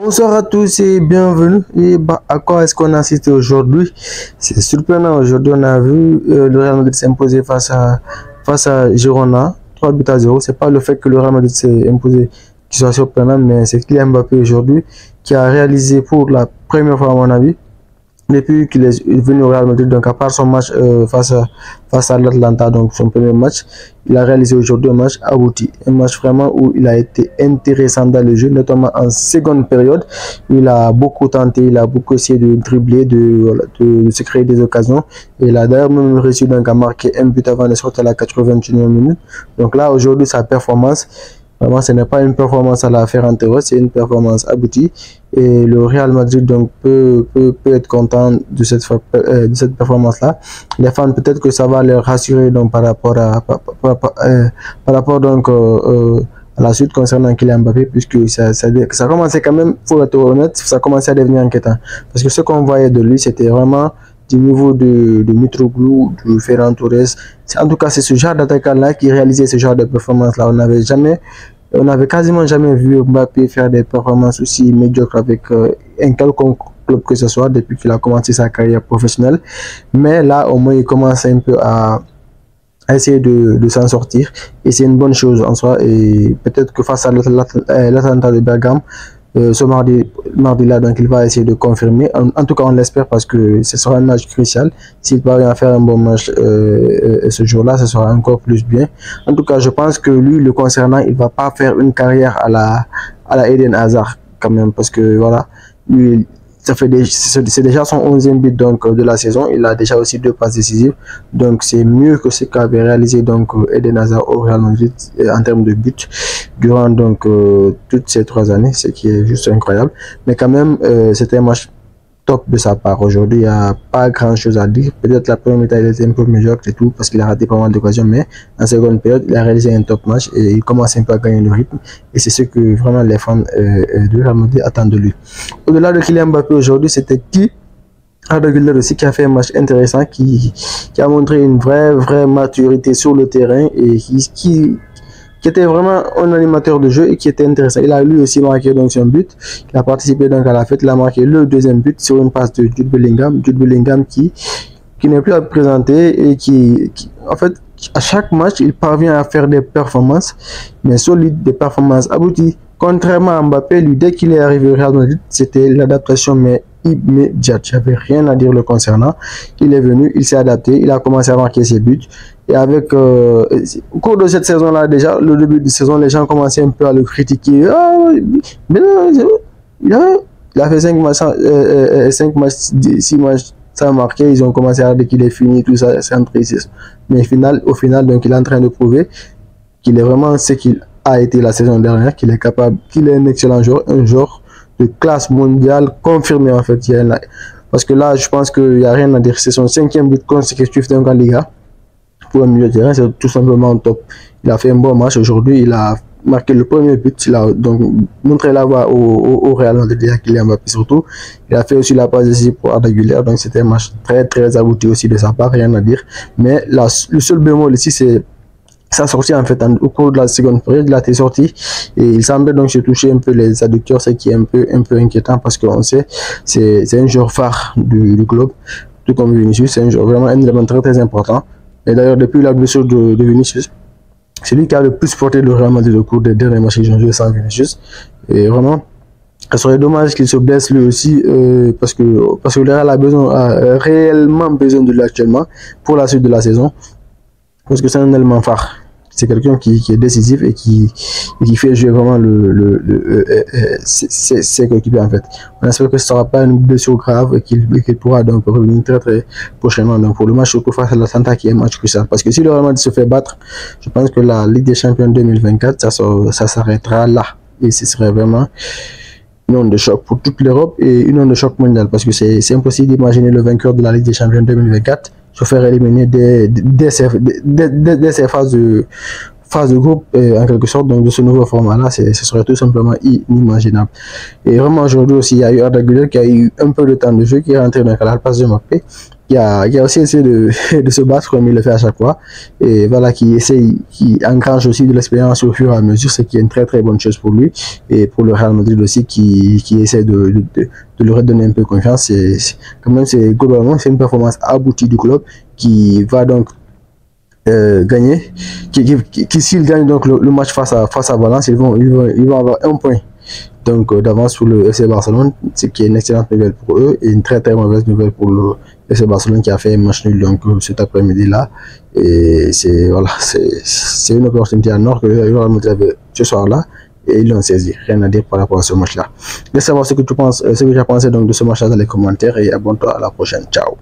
Bonsoir à tous et bienvenue. Et à quoi est-ce qu'on a assisté aujourd'hui? C'est surprenant. Aujourd'hui, on a vu le Real Madrid s'imposer face à Girona, 3 buts à 0. C'est pas le fait que le Real Madrid s'est imposé qui soit surprenant, mais c'est Kylian Mbappé aujourd'hui qui a réalisé pour la première fois, à mon avis, depuis qu'il est venu au Real Madrid, donc à part son match face à l'Atlanta, donc son premier match, il a réalisé aujourd'hui un match abouti, un match vraiment où il a été intéressant dans le jeu, notamment en seconde période. Il a beaucoup tenté, il a beaucoup essayé de dribbler, de se créer des occasions, et il a d'ailleurs même réussi donc à marquer un but avant de sortir à la 81e minute. Donc là, aujourd'hui, sa performance, vraiment, ce n'est pas une performance à la Ferran-Torres, c'est une performance aboutie. Et le Real Madrid donc peut être content de cette performance-là. Les fans, peut-être que ça va les rassurer donc par rapport donc à la suite concernant Kylian Mbappé, puisque ça commençait quand même, pour être honnête, ça commençait à devenir inquiétant. Parce que ce qu'on voyait de lui, c'était vraiment du niveau de Mitroglou, de Ferran Torres. En tout cas, c'est ce genre d'attaquant-là qui réalisait ce genre de performance-là. On n'avait quasiment jamais vu Mbappé faire des performances aussi médiocres avec un quelconque club que ce soit depuis qu'il a commencé sa carrière professionnelle. Mais là, au moins, il commence un peu à essayer de s'en sortir. Et c'est une bonne chose en soi. Et peut-être que face à l'Atalanta de Bergame, ce mardi-là, donc il va essayer de confirmer. En tout cas, on l'espère parce que ce sera un match crucial. S'il parvient à faire un bon match ce jour-là, ce sera encore plus bien. En tout cas, je pense que lui, le concernant, il va pas faire une carrière à la Eden Hazard quand même, parce que voilà, lui, c'est déjà son 11e but donc de la saison. Il a déjà aussi 2 passes décisives, donc c'est mieux que ce qu'avait réalisé donc Eden Hazard au Real Madrid en termes de buts durant donc toutes ces 3 années, ce qui est juste incroyable. Mais quand même, c'était un match top de sa part. Aujourd'hui, il n'y a pas grand chose à dire. Peut-être la première mi-temps, il était un peu médiocre et tout, parce qu'il a raté pas mal d'occasions, mais en seconde période, il a réalisé un top match et il commence un peu à gagner le rythme. Et c'est ce que vraiment les fans de Real Madrid attendent de lui. Au-delà de Kylian Mbappé aujourd'hui, c'était Arda Güler aussi, qui a fait un match intéressant, qui a montré une vraie maturité sur le terrain et qui était vraiment un animateur de jeu et qui était intéressant. Il a lui aussi marqué donc son but. Il a participé donc à la fête. Il a marqué le 2e but sur une passe de Jude Bellingham. Jude Bellingham qui n'est plus à présenter et qui en fait, à chaque match, il parvient à faire des performances, mais solides, des performances abouties. Contrairement à Mbappé, lui, dès qu'il est arrivé au Real Madrid, c'était l'adaptation, mais immédiate. Il n'y avait rien à dire le concernant. Il est venu, il s'est adapté, il a commencé à marquer ses buts. Et avec, au cours de cette saison-là, déjà, le début de saison, les gens commençaient un peu à le critiquer. Ah, mais non, il a fait 6 matchs sans marquer. Ils ont commencé à dire qu'il est fini, tout ça, c'est un tristesse. Mais au final, donc, il est en train de prouver qu'il est vraiment ce qu'il a été la saison dernière, qu'il est capable, qu'il est un excellent joueur, un joueur de classe mondiale confirmé en fait. Parce que là, je pense qu'il n'y a rien à dire. C'est son 5e but consécutif dans la Liga. Pour un milieu de terrain, c'est tout simplement top. Il a fait un bon match aujourd'hui. Il a marqué le premier but. Il a donc montré la voie au Real Madrid, Kylian Mbappé surtout. Il a fait aussi la passe décisive pour Arda Güler. Donc c'était un match très abouti aussi de sa part, rien à dire. Mais là, le seul bémol ici, c'est sa sortie en fait au cours de la seconde période. Il a été sorti et il semblait donc se toucher un peu les adducteurs, ce qui est un peu inquiétant parce qu'on sait c'est un joueur phare du club, tout comme Vinicius. C'est un joueur vraiment un élément très important. Et d'ailleurs, depuis la blessure de Vinicius, c'est lui qui a le plus porté le Real Madrid au cours des derniers matchs qu'ils ont joué sans Vinicius. Et vraiment, ce serait dommage qu'il se blesse lui aussi parce que le Real a réellement besoin de lui actuellement pour la suite de la saison. Parce que c'est un élément phare. C'est quelqu'un qui est décisif et qui fait jouer vraiment ses coéquipiers en fait. On espère que ce ne sera pas une blessure grave et qu'il pourra donc revenir très prochainement. Donc pour le match surtout face à l'Atlanta qui est un match crucial. Parce que si le Real Madrid se fait battre, je pense que la Ligue des Champions 2024, ça s'arrêtera là. Et ce serait vraiment une onde de choc pour toute l'Europe et une onde de choc mondiale. Parce que c'est impossible d'imaginer le vainqueur de la Ligue des Champions 2024 se faire éliminer dès ces phases phase de groupe en quelque sorte, donc de ce nouveau format-là, ce serait tout simplement inimaginable. Et vraiment aujourd'hui aussi, il y a eu Arda Güler qui a eu un peu de temps de jeu, qui est rentré dans la passe de Mbappé, qui a aussi essayé de se battre comme il le fait à chaque fois, et voilà, qui engrange aussi de l'expérience au fur et à mesure, ce qui est une très très bonne chose pour lui, et pour le Real Madrid aussi, qui essaie de lui redonner un peu confiance. Quand même, globalement, c'est une performance aboutie du club qui va donc gagner, qui s'ils gagnent donc le match face à Valence, ils vont avoir un point donc d'avance sur le FC Barcelone, ce qui est une excellente nouvelle pour eux et une très très mauvaise nouvelle pour le FC Barcelone qui a fait un match nul donc cet après-midi là. Et voilà, c'est une opportunité en or que le Real Madrid avait ce soir là et ils l'ont saisi. Rien à dire par rapport à ce match là. Laisse savoir ce que tu penses, ce que tu as pensé donc de ce match là dans les commentaires et abonne-toi à la prochaine. Ciao.